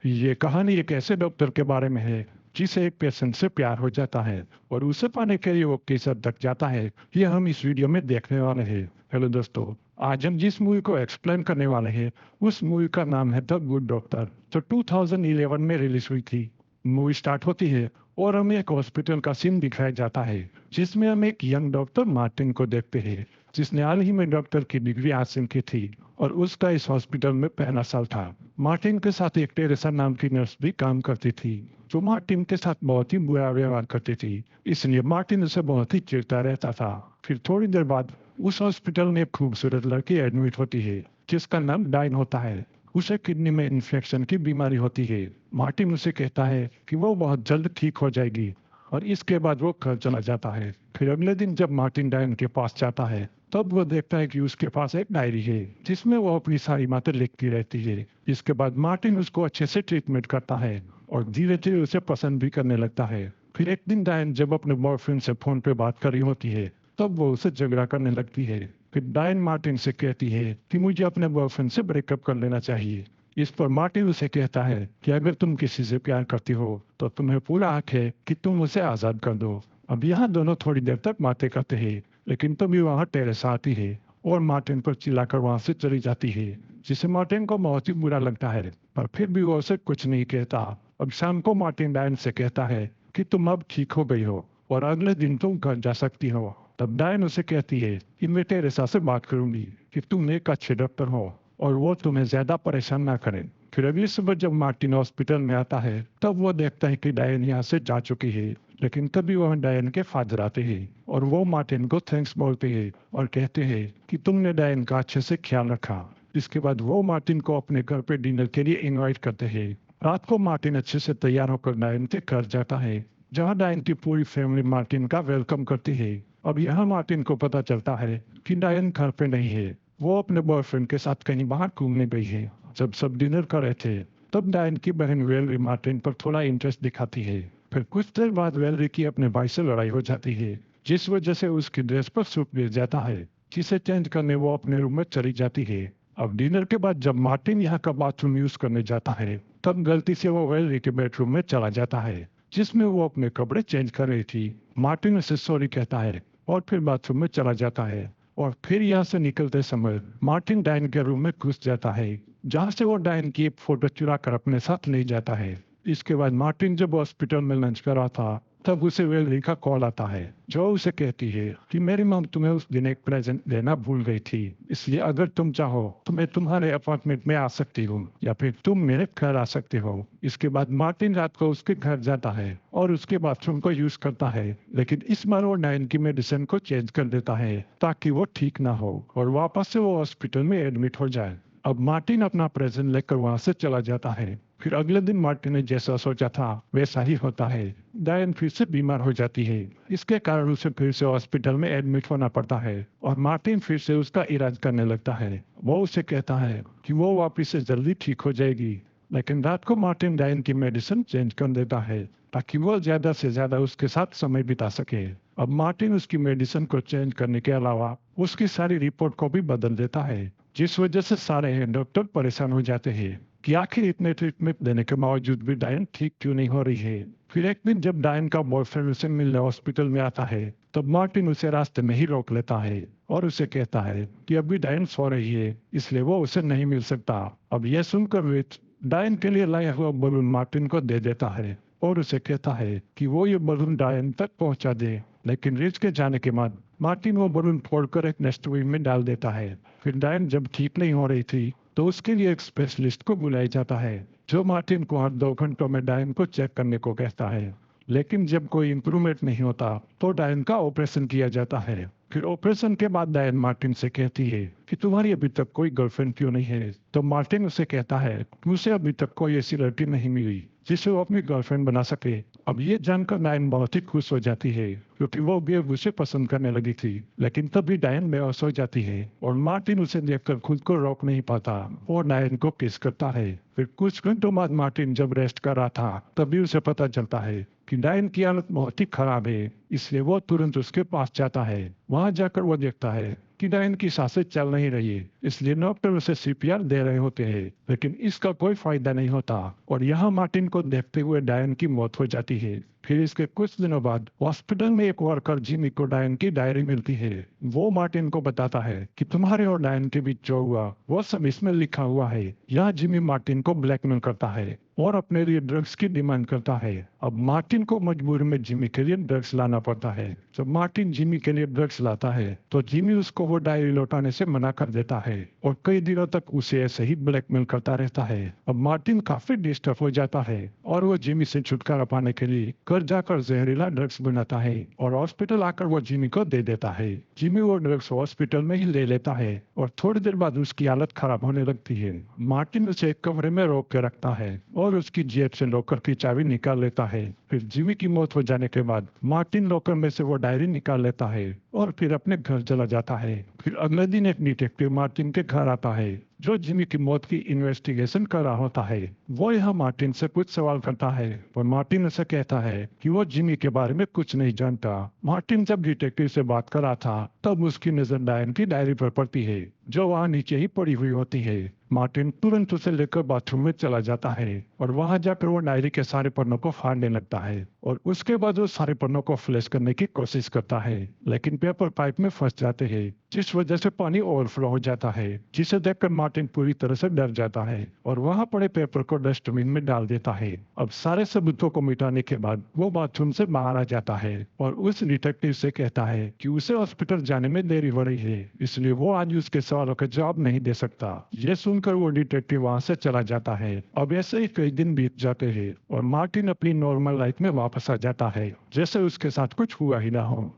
ये कहानी एक ऐसे डॉक्टर के बारे में है जिसे एक पेशेंट से प्यार हो जाता है और उसे पाने के लिए वो किस हद तक जाता है। ये हम इस वीडियो में देखने वाले हैं। हेलो दोस्तों, आज हम जिस मूवी को एक्सप्लेन करने वाले हैं उस मूवी का नाम है द गुड डॉक्टर, जो 2011 में रिलीज हुई थी। मूवी स्टार्ट होती है और हमें एक हॉस्पिटल का सीन दिखाया जाता है जिसमें हम एक यंग डॉक्टर मार्टिन को देखते हैं जिसने हाल ही में डॉक्टर की डिग्री हासिल की थी और उसका इस हॉस्पिटल में पहला साल था। मार्टिन के साथ एक टेरेसा नाम की नर्स भी काम करती थी जो मार्टिन के साथ बहुत ही बुरा व्यवहार करती थी, इसलिए मार्टिन उसे बहुत ही चिढ़ता रहता था। फिर थोड़ी देर बाद उस हॉस्पिटल में एक खूबसूरत लड़की एडमिट होती है जिसका नाम डाइन होता है। उसे किडनी में इन्फेक्शन की बीमारी होती है। मार्टिन उसे कहता है कि वो बहुत जल्द ठीक हो जाएगी और इसके बाद वो घर चला जाता है। फिर अगले दिन जब मार्टिन डायन के पास जाता है तब वो देखता है कि उसके पास एक डायरी है जिसमें वो अपनी सारी बातें लिखती रहती है। इसके बाद मार्टिन उसको अच्छे से ट्रीटमेंट करता है और धीरे धीरे उसे पसंद भी करने लगता है। फिर एक दिन डायन जब अपने बॉयफ्रेंड से फोन पे बात कर रही होती है तब वो उसे झगड़ा करने लगती है। फिर डायन मार्टिन से कहती है कि मुझे अपने बॉयफ्रेंड से ब्रेकअप कर लेना चाहिए। इस पर मार्टिन उसे कहता है कि अगर तुम किसी से प्यार करती हो तो तुम्हें पूरा हक है कि तुम उसे आजाद कर दो। अब यहाँ दोनों थोड़ी देर तक बातें करते हैं लेकिन तभी वहाँ टेरेसा आती है और मार्टिन पर चिल्लाकर वहां से चली जाती है, जिसे मार्टिन को बहुत ही बुरा लगता है पर फिर भी वो उसे कुछ नहीं कहता। अब शाम को मार्टिन डायन से कहता है कि तुम अब ठीक हो गई हो और अगले दिन तुम घर जा सकती हो। तब डायन उसे कहती है कि मैं टेरेसा से बात करूंगी कि तुम एक अच्छे डॉक्टर हो और वो तुम्हें ज्यादा परेशान ना करें। फिर अगली सुबह जब मार्टिन हॉस्पिटल में आता है तब वो देखता है कि डायन यहाँ से जा चुकी है, लेकिन तभी वह डायन के फादर आते हैं और वो मार्टिन को थैंक्स बोलते हैं और कहते हैं कि तुमने डायन का अच्छे से ख्याल रखा। इसके बाद वो मार्टिन को अपने घर पे डिनर के लिए इनवाइट करते हैं। रात को मार्टिन अच्छे से तैयार होकर डायन के घर जाता है जहाँ डायन की पूरी फैमिली मार्टिन का वेलकम करती है। अब यहाँ मार्टिन को पता चलता है कि डायन घर पे नहीं है, वो अपने बॉयफ्रेंड के साथ कहीं बाहर घूमने गई है। जब सब डिनर कर रहे थे तब डायन की बहन वेलरी मार्टिन पर थोड़ा इंटरेस्ट दिखाती है। फिर कुछ देर बाद वेलरी की अपने भाई से लड़ाई हो जाती है जिस वजह से उसकी ड्रेस पर सूप गिर जाता है, जिसे चेंज करने वो अपने रूम में चली जाती है। अब डिनर के बाद जब मार्टिन यहाँ का बाथरूम यूज करने जाता है तब गलती से वो वेलरी के बेडरूम में चला जाता है जिसमें वो अपने कपड़े चेंज कर रही थी। मार्टिन उसे सॉरी कहता है और फिर बाथरूम में चला जाता है और फिर यहाँ से निकलते समय मार्टिन डायन के रूम में घुस जाता है जहाँ से वो डायन की एक फोटो चुरा कर अपने साथ ले जाता है। इसके बाद मार्टिन जब हॉस्पिटल में लंच कर रहा था तब उसे वेलरी का कॉल आता है जो उसे कहती है कि मेरी मॉम तुम्हें उस दिन एक प्रेजेंट देना भूल गई थी, इसलिए अगर तुम चाहो तो मैं तुम्हारे अपार्टमेंट में आ सकती हूँ या फिर तुम मेरे घर आ सकते हो। इसके बाद मार्टिन रात को उसके घर जाता है और उसके बाथरूम को यूज करता है, लेकिन इस बार वो डायन की मेडिसिन को चेंज कर देता है ताकि वो ठीक ना हो और वापस से वो हॉस्पिटल में एडमिट हो जाए। अब मार्टिन अपना प्रेजेंट लेकर वहां से चला जाता है। फिर अगले दिन मार्टिन ने जैसा सोचा था वैसा ही होता है। डायन फिर से बीमार हो जाती है, इसके कारण उसे फिर से हॉस्पिटल में एडमिट होना पड़ता है और मार्टिन फिर से उसका इलाज करने लगता है। वो उसे कहता है कि वो वापिस से जल्दी ठीक हो जाएगी, लेकिन रात को मार्टिन डायन की मेडिसिन चेंज कर देता है ताकि वो ज्यादा से ज्यादा उसके साथ समय बिता सके। अब मार्टिन उसकी मेडिसिन को चेंज करने के अलावा उसकी सारी रिपोर्ट को भी बदल देता है, जिस वजह से सारे डॉक्टर परेशान हो जाते हैं कि आखिर इतने ट्रीटमेंट देने के बावजूद भी डायन ठीक क्यों नहीं हो रही है। फिर एक दिन जब डायन का बॉयफ्रेंड उसे मिलने हॉस्पिटल में आता है तब मार्टिन उसे रास्ते में ही रोक लेता है और उसे कहता है कि अभी डायन सो रही है इसलिए वो उसे नहीं मिल सकता। अब यह सुनकर रिच डायन के लिए लाया हुआ बलून मार्टिन को दे देता है और उसे कहता है कि वो ये बलून डायन तक पहुंचा दे, लेकिन रिच के जाने के बाद मार्टिन वो बलून फोड़कर एक डस्टबिन में डाल देता है। फिर डायन जब ठीक नहीं हो रही थी तो उसके लिए एक स्पेशलिस्ट को बुलाया जाता है जो मार्टिन को हर 2 घंटों में डायन को चेक करने को कहता है, लेकिन जब कोई इम्प्रूवमेंट नहीं होता तो डायन का ऑपरेशन किया जाता है। फिर ऑपरेशन के बाद डायन मार्टिन से कहती है कि तुम्हारी अभी तक कोई गर्लफ्रेंड क्यों नहीं है। तो मार्टिन उसे कहता है कि उसे अभी तक कोई ऐसी लड़की नहीं मिली जिसे वो अपनी गर्लफ्रेंड बना सके। अब ये जानकर डायन बहुत ही खुश हो जाती है क्योंकि वो भी अब उसे पसंद करने लगी थी। लेकिन तभी डायन बेहोश हो जाती है और मार्टिन उसे देखकर खुद को रोक नहीं पाता और डायन को किस करता है। फिर कुछ घंटों बाद मार्टिन जब रेस्ट कर रहा था तभी उसे पता चलता है कि डायन की हालत बहुत ही खराब है, इसलिए वो तुरंत उसके पास जाता है। वहां जाकर वो देखता है कि डायन की सांसें चल नहीं रही है, इसलिए डॉक्टर उसे सीपीआर दे रहे होते हैं, लेकिन इसका कोई फायदा नहीं होता और यहाँ मार्टिन को देखते हुए डायन की मौत हो जाती है। फिर इसके कुछ दिनों बाद हॉस्पिटल में एक वर्कर जिमी को डायन की डायरी मिलती है। वो मार्टिन को बताता है कि तुम्हारे और डायन के बीच जो हुआ वो सब इसमें लिखा हुआ है। यहाँ जिमी मार्टिन को ब्लैकमेल करता है और अपने लिए ड्रग्स की डिमांड करता है। अब मार्टिन को मजबूरी में जिमी के लिए ड्रग्स लाना पड़ता है। जब मार्टिन जिमी के लिए ड्रग्स लाता है तो जिमी उसको वो डायरी लौटाने से मना कर देता है और कई दिनों तक उसे ऐसे ही ब्लैकमेल करता रहता है। अब मार्टिन काफी डिस्टर्ब हो जाता है और वो जिमी से छुटकारा पाने के लिए घर जाकर जहरीला ड्रग्स बनाता है और हॉस्पिटल आकर वो जिमी को दे देता है। जिमी वो ड्रग्स हॉस्पिटल में ही ले लेता है और थोड़ी देर बाद उसकी हालत खराब होने लगती है। मार्टिन उसे एक कमरे में रोक के रखता है और उसकी जेब से लॉकर की चाबी निकाल लेता है। फिर जिमी की मौत हो जाने के बाद मार्टिन लॉकर में से वो डायरी निकाल लेता है और फिर अपने घर चला जाता है। फिर अगले दिन एक डिटेक्टिव मार्टिन के घर आता है जो जिमी की मौत की इन्वेस्टिगेशन कर रहा होता है। वो यहाँ मार्टिन से कुछ सवाल करता है और मार्टिन उसे कहता है कि वो जिमी के बारे में कुछ नहीं जानता। मार्टिन जब डिटेक्टिव से बात कर रहा था तब उसकी नजर डायन की डायरी पर पड़ती है जो वहाँ नीचे ही पड़ी हुई होती है। मार्टिन तुरंत उसे लेकर बाथरूम में चला जाता है और वहां जाकर वो डायरी के सारे पन्नों को फाड़ने लगता है और उसके बाद वो सारे पन्नों को फ्लैश करने की कोशिश करता है, लेकिन पेपर पाइप में फंस जाते हैं जिस वजह से पानी ओवरफ्लो हो जाता है, जिसे देखकर मार्टिन पूरी तरह से डर जाता है और वहां पड़े पेपर को डस्टबिन में डाल देता है। अब सारे सबूतों को मिटाने के बाद वो बाथरूम से बाहर आ जाता है और उस डिटेक्टिव से कहता है कि उसे हॉस्पिटल जाने में देरी हो रही है, इसलिए वो आज उसके सवालों का जवाब नहीं दे सकता। ये सुनकर वो डिटेक्टिव वहां से चला जाता है। अब ऐसे ही कई दिन बीत जाते हैं और मार्टिन अपनी नॉर्मल लाइफ में वापस आ जाता है जैसे उसके साथ कुछ हुआ ही ना हो।